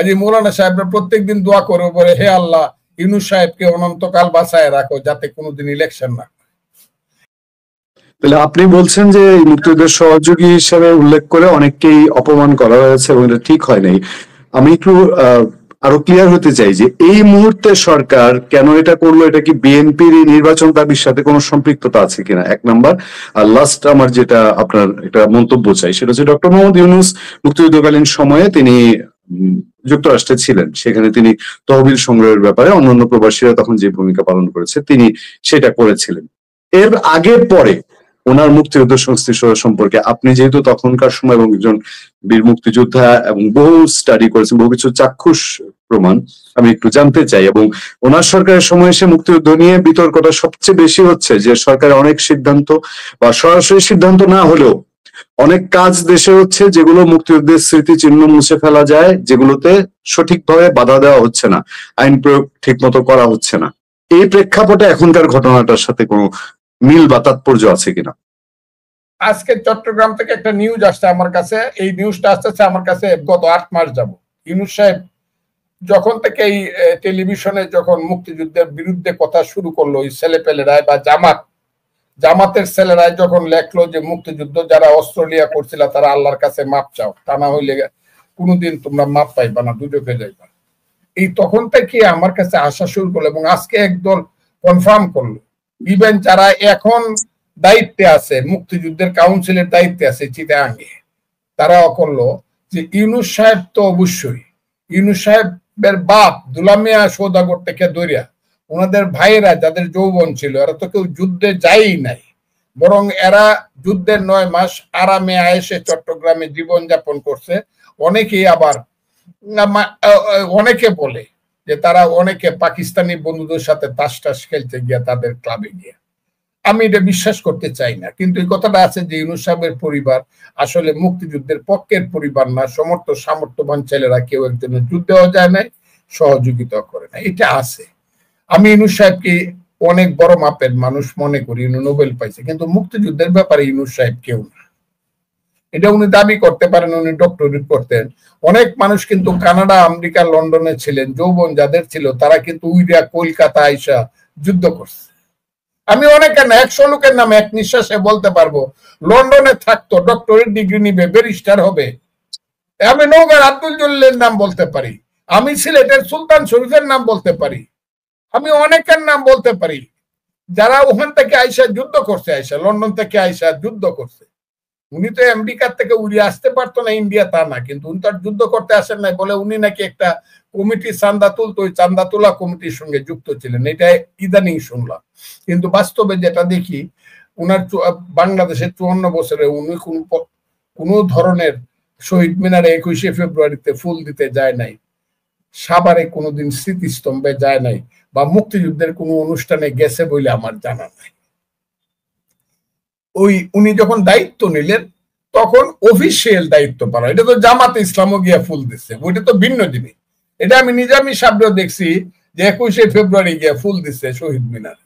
কাজী মৌলানা সাহেবরা প্রত্যেকদিন দোয়া করে বলে, হে আল্লাহ ইউনূস সাহেবকে অনন্তকাল বাঁচায় রাখো যাতে কোনোদিন ইলেকশন না। তাহলে আপনি বলছেন যে মুক্তিযুদ্ধের সহযোগী হিসেবে উল্লেখ করে অনেককেই অপমান করা হয়েছে এবং এটা ঠিক হয় নাই। আমি একটু আরো ক্লিয়ার হতে চাই যে এই মুহূর্তে সরকার কেন এটা করলো, এটা কি বিএনপির নির্বাচন দাবির সাথে কোনো সম্পৃক্ততা আছে কিনা, এক নাম্বার। আর লাস্ট আমার যেটা আপনার একটা মন্তব্য চাই সেটা হচ্ছে ডক্টর মোহাম্মদ ইউনূস মুক্তিযুদ্ধকালীন সময়ে তিনি যুক্তরাষ্ট্রে ছিলেন, সেখানে তিনি তহবিল সংগ্রহের ব্যাপারে অন্যান্য প্রবাসীরা তখন যে ভূমিকা পালন করেছে তিনি সেটা করেছিলেন। এর আগে পরে ওনার মুক্তিযুদ্ধ সংশ্লিষ্ট সম্পর্কে আপনি যেহেতু তখনকার সময় এবং একজন বীর মুক্তিযোদ্ধা এবং বহু স্টাডি করেছেন, বহু কিছু চাক্ষুষ প্রমাণ আমি একটু জানতে চাই। এবং ওনার সরকারের সময় এসে মুক্তিযুদ্ধ নিয়ে বিতর্কটা সবচেয়ে বেশি হচ্ছে যে সরকারের অনেক সিদ্ধান্ত বা সরাসরি সিদ্ধান্ত না হলেও অনেক কাজ দেশে হচ্ছে যেগুলো মুক্তিযুদ্ধের স্মৃতিচিহ্ন মুছে ফেলা যায়, যেগুলোতে সঠিকভাবে বাধা দেওয়া হচ্ছে না, আইন প্রয়োগ ঠিক মতো করা হচ্ছে না। এই প্রেক্ষাপটে এখনকার ঘটনাটার সাথে কোনো মিল বা তাৎপর্য আছে কিনা? আজকে চট্টগ্রাম থেকে একটা নিউজ আসছে আমার কাছে, এই নিউজটা আসতেছে আমার কাছে গত 8 মাস যাব। ইউনূস সাহেব যখন থেকে এই টেলিভিশনে যখন মুক্তিযুদ্ধের বিরুদ্ধে কথা শুরু করলো, ওই ছেলেপেলেরাই বা জামাতের ছেলেরাই যখন লেখলো যে মুক্তিযুদ্ধ যারা অস্ট্রেলিয়া করছিল তারা আল্লাহর কাছে মাপ চাও, তা না হইলে কোনোদিন তোমরা মাপ পাইবা না, দুজকে যাইবা, এই তখন থেকে আমার কাছে আসা শুরু করলো। এবং আজকে একদল কনফার্ম করলো, ইভেন যারা এখন দায়িত্বে আছে, মুক্তিযুদ্ধের কাউন্সিলের দায়িত্বে আছে চিটাগাঙ্গে, তারাও করলো যে ইউনূস সাহেব তো অবশ্যই, ইউনূস সাহেবের বাপ দুলা মিয়া সওদাগর থেকে দরিয়া ওনাদের ভাইয়েরা যাদের যৌবন ছিল এরা তো কেউ যুদ্ধে যায়ই নাই, বরং এরা যুদ্ধের 9 মাস আরামে আয়েসে চট্টগ্রামে জীবনযাপন করছে। অনেকেই আবার অনেকে বলে যে তারা অনেকে পাকিস্তানি বন্ধুদের সাথে তাস টাস খেলতে গিয়া তাদের ক্লাবে গিয়া, আমি এটা বিশ্বাস করতে চাই না। কিন্তু এই কথাটা আছে যে ইউনূস সাহেবের পরিবার আসলে মুক্তিযুদ্ধের পক্ষের পরিবার না, সামর্থ্যবান ছেলেরা কেউ একজনের যুদ্ধেও যায় নাই, সহযোগিতা করে না, এটা আছে। আমি ইউনূস সাহেবকে অনেক বড় মাপের মানুষ মনে করি, উনি নোবেল পাইছে, কিন্তু মুক্তিযুদ্ধের ব্যাপারে ইউনূস সাহেব কেউ না, এটা উনি দাবি করতে পারেন, উনি ডক্টরেট করতেন। অনেক মানুষ কিন্তু কানাডা, আমেরিকা, লন্ডনে ছিলেন, যৌবন যাদের ছিল তারা কিন্তু উইরা কলকাতা আইসা যুদ্ধ করছে। আমি অনেকের না 100 লোকের নাম এক নিঃশ্বাসে বলতে পারবো, লন্ডনে থাকতো, ডক্টরেট ডিগ্রি নিবে, ব্যারিস্টার হবে। আমি নওগাঁর আব্দুল জলিলের নাম বলতে পারি, আমি সিলেটের সুলতান শরীফের নাম বলতে পারি, আমি অনেকের নাম বলতে পারি যারা ওখান থেকে আইসা যুদ্ধ করছে, আইসা লন্ডন থেকে আইসা যুদ্ধ করছে। উনি তো আমেরিকার থেকে উড়ে আসতে পারতো না, ইন্ডিয়া তা না, কিন্তু উনি তো আর যুদ্ধ করতে আসেন নাই বলে উনি নাকি একটা কমিটি চান্দা তুলতো, ওই চান্দা তোলা কমিটির সঙ্গে যুক্ত ছিলেন, এটা ইদানিং শুনলাম। কিন্তু বাস্তবে যেটা দেখি, উনার বাংলাদেশের 54 বছরে উনি কোনো ধরনের শহীদ মিনারে 21শে ফেব্রুয়ারিতে ফুল দিতে যায় নাই, সাভারে কোনোদিন স্মৃতিস্তম্ভে যায় নাই, বা মুক্তিযুদ্ধের কোনো অনুষ্ঠানে গেছে বলে আমার জানা নাই। ওই উনি যখন দায়িত্ব নিলেন তখন অফিসিয়াল দায়িত্ব পালন, এটা তো জামাতে ইসলামও গিয়া ফুল দিচ্ছে, ওইটা তো ভিন্ন জিনিস। এটা আমি নিজামী সাহেবও দেখছি যে 21শে ফেব্রুয়ারি গিয়া ফুল দিচ্ছে শহীদ মিনারে,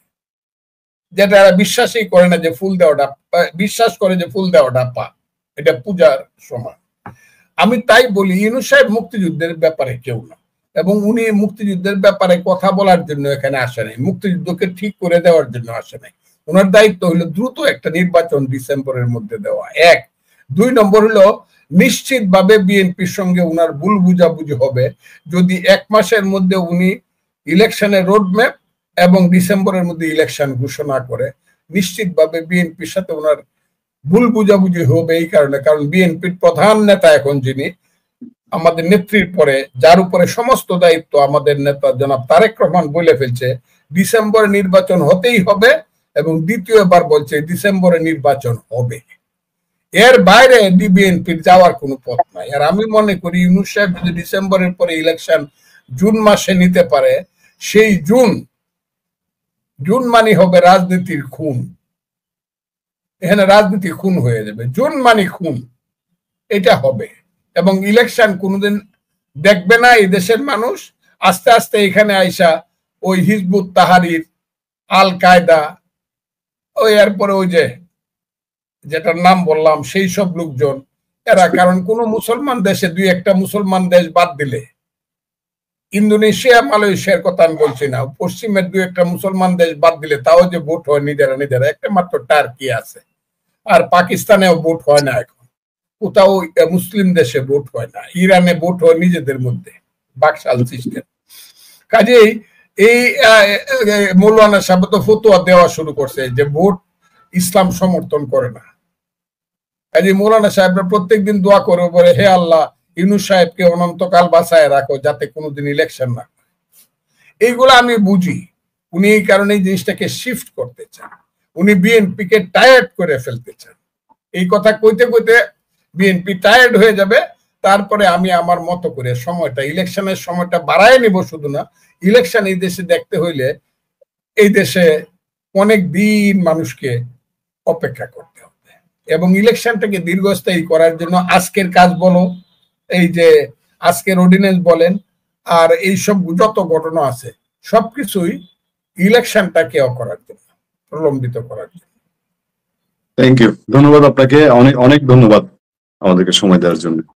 যেটা এরা বিশ্বাসই করে না যে ফুল দেওয়াটা, বিশ্বাস করে যে ফুল দেওয়াটা পা, এটা পূজার সময়। আমি তাই বলি ইউনূস সাহেব মুক্তিযুদ্ধের ব্যাপারে কেউ না, এবং উনি মুক্তিযুদ্ধের ব্যাপারে কথা বলার জন্য এখানে আসে নাই, মুক্তিযুদ্ধকে ঠিক করে দেওয়ার জন্য আসে নাই। ওনার দায়িত্ব হলো দ্রুত একটা নির্বাচন ডিসেম্বরের মধ্যে দেওয়া, 1। 2 নম্বর হলো নিশ্চিতভাবে বিএনপির সঙ্গে উনার ভুল বুঝাবুঝি হবে যদি 1 মাসের মধ্যে উনি ইলেকশনের রোডম্যাপ এবং ডিসেম্বরের মধ্যে ইলেকশন ঘোষণা করে। নিশ্চিতভাবে বিএনপির সাথে ওনার ভুল বুঝাবুঝি হবে এই কারণে, কারণ বিএনপির প্রধান নেতা এখন যিনি আমাদের নেত্রীর পরে, যার উপরে সমস্ত দায়িত্ব আমাদের নেতা জনাব তারেক রহমান বলে ফেলছে ডিসেম্বরে নির্বাচন হতেই হবে, এবং দ্বিতীয়বার বলছে ডিসেম্বরে নির্বাচন হবে, এর বাইরে বিএনপির যাওয়ার কোনো পথ নাই। আর আমি মনে করি ইউনূস সাহেব যদি ডিসেম্বরের পরে ইলেকশন জুন মাসে নিতে পারে, সেই জুন মানে হবে রাজনীতির খুন, এখানে রাজনীতি খুন হয়ে যাবে, জুন মানে খুন, এটা হবে। এবং ইলেকশন কোনোদিন দেখবে না এই দেশের মানুষ, আস্তে আস্তে এখানে আইসা ওই হিজবুত তাহারির, আল কায়দা, ওই এরপরে ওই যেটার নাম বললাম সেই সব লোকজন এরা, কারণ কোন মুসলমান দেশে 2-1টা মুসলমান দেশ বাদ দিলে ইন্দোনেশিয়া মালয়েশিয়ার কথা আমি বলছি না, পশ্চিমের দু একটা মুসলমান দেশ বাদ দিলে তাও যে ভোট হয় নিজেরা একটা মাত্র টার্কি আছে, আর পাকিস্তানেও ভোট হয় না এখন, কোথাও মুসলিম দেশে ভোট হয় না, ইরানে ভোট হয় নিজেদের মধ্যে বাকশাল সিস্টেম। কাজেই এই মৌলানা সাহেব তো ফতোয়া দেওয়া শুরু করছে যে ভোট ইসলাম সমর্থন করে না। কাজে মৌলানা সাহেবরা প্রত্যেকদিন দোয়া করে বলে, হে আল্লাহ ইউনূস সাহেবকে অনন্তকাল বাঁচায় রাখো যাতে কোনোদিন ইলেকশন না। এইগুলো আমি বুঝি, উনি এই কারণে এই জিনিসটাকে শিফট করতে চান, উনি বিএনপি কে টায়ার্ড করে ফেলতে চান। এই কথা কইতে কইতে বিএনপি টায়ার্ড হয়ে যাবে, তারপরে আমি আমার মতো করে সময়টা, ইলেকশনের সময়টা বাড়ায় নিব। শুধু না, ইলেকশন এই দেশে দেখতে হইলে এই দেশে অনেক দিন মানুষকে অপেক্ষা করতে হবে, এবং ইলেকশনটাকে দীর্ঘস্থায়ী করার জন্য আজকের কাজ বলো, এই যে আজকের অর্ডিন্যান্স বলেন, আর এইসব যত ঘটনা আছে সবকিছুই ইলেকশনটাকে করার জন্য, প্রলম্বিত করার জন্য। থ্যাংক ইউ, ধন্যবাদ আপনাকে, অনেক অনেক ধন্যবাদ আমাদেরকে সময় দেওয়ার জন্য।